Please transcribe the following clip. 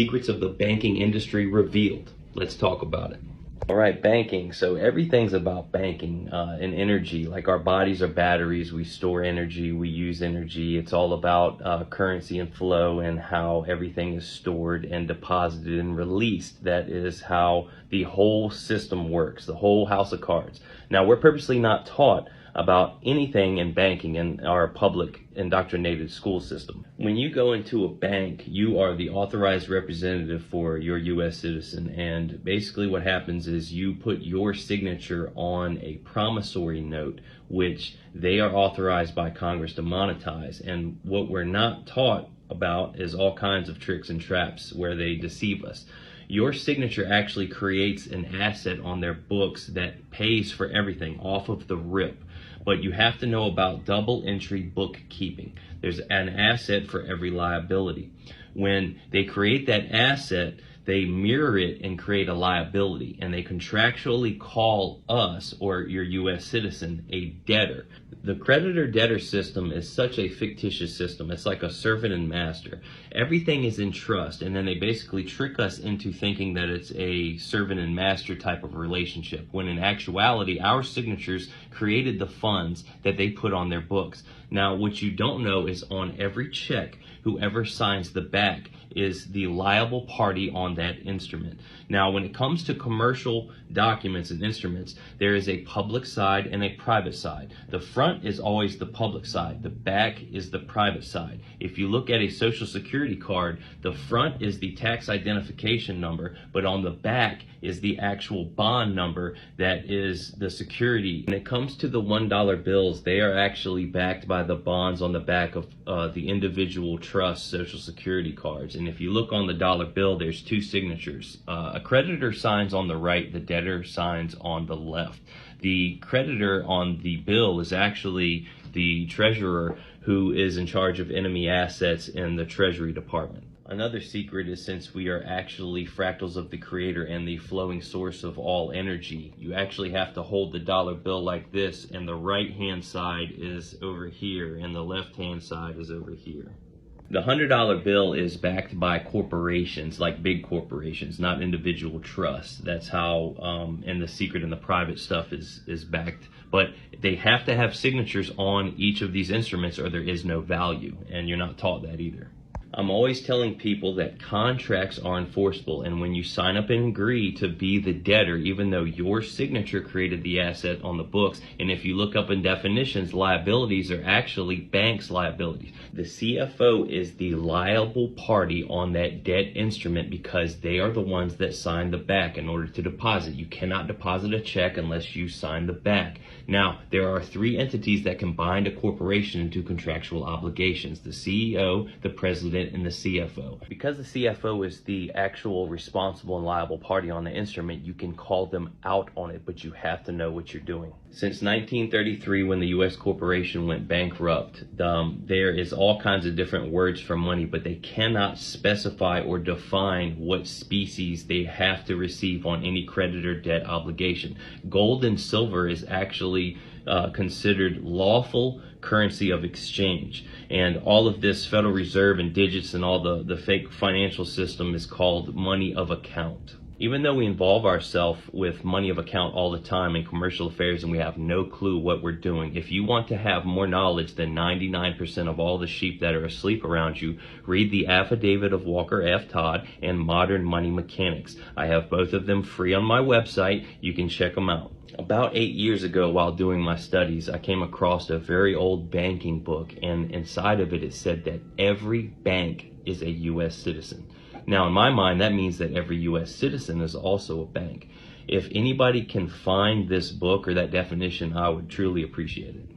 Secrets of the banking industry revealed. Let's talk about it. All right, banking. So everything's about banking and energy. Like our bodies are batteries. We store energy. We use energy. It's all about currency and flow and how everything is stored and deposited and released. That is how the whole system works, the whole house of cards. Now, we're purposely not taught about anything in banking in our public indoctrinated school system. When you go into a bank, you are the authorized representative for your U.S. citizen, and basically what happens is you put your signature on a promissory note, which they are authorized by Congress to monetize. And what we're not taught about is all kinds of tricks and traps where they deceive us. Your signature actually creates an asset on their books that pays for everything off of the rip. But you have to know about double entry bookkeeping. There's an asset for every liability. When they create that asset, they mirror it and create a liability, and they contractually call us, or your U.S. citizen, a debtor. The creditor-debtor system is such a fictitious system. It's like a servant and master. Everything is in trust, and then they basically trick us into thinking that it's a servant and master type of relationship, when in actuality, our signatures created the funds that they put on their books. Now, what you don't know is on every check, whoever signs the back is the liable party on that instrument. Now, when it comes to commercial documents and instruments, there is a public side and a private side. The front is always the public side. The back is the private side. If you look at a Social Security card, the front is the tax identification number, but on the back is the actual bond number that is the security. When it comes to the $1 bills, they are actually backed by the bonds on the back of the individual trust Social Security cards. And if you look on the dollar bill, there's two signatures. A creditor signs on the right, the debtor signs on the left. The creditor on the bill is actually the treasurer, who is in charge of enemy assets in the Treasury Department. Another secret is, since we are actually fractals of the creator and the flowing source of all energy, you actually have to hold the dollar bill like this, and the right hand side is over here and the left hand side is over here. The $100 bill is backed by corporations, like big corporations, not individual trusts. That's how, and the secret and the private stuff is backed. But they have to have signatures on each of these instruments or there is no value, and you're not taught that either. I'm always telling people that contracts are enforceable, and when you sign up and agree to be the debtor, even though your signature created the asset on the books, and if you look up in definitions, liabilities are actually banks' liabilities. The CFO is the liable party on that debt instrument because they are the ones that sign the back in order to deposit. You cannot deposit a check unless you sign the back. Now, there are three entities that can bind a corporation into contractual obligations: the CEO, the president, and the CFO. Because the CFO is the actual responsible and liable party on the instrument, you can call them out on it, but you have to know what you're doing. Since 1933, when the U.S. corporation went bankrupt, there is all kinds of different words for money, but they cannot specify or define what species they have to receive on any creditor debt obligation. Gold and silver is actually considered lawful currency of exchange, and all of this Federal Reserve and digits and all the fake financial system is called money of account. Even though we involve ourselves with money of account all the time in commercial affairs and we have no clue what we're doing, if you want to have more knowledge than 99% of all the sheep that are asleep around you, read the Affidavit of Walker F. Todd and Modern Money Mechanics. I have both of them free on my website. You can check them out. About 8 years ago, while doing my studies, I came across a very old banking book, and inside of it said that every bank is a U.S. citizen. Now, in my mind, that means that every U.S. citizen is also a bank. If anybody can find this book or that definition, I would truly appreciate it.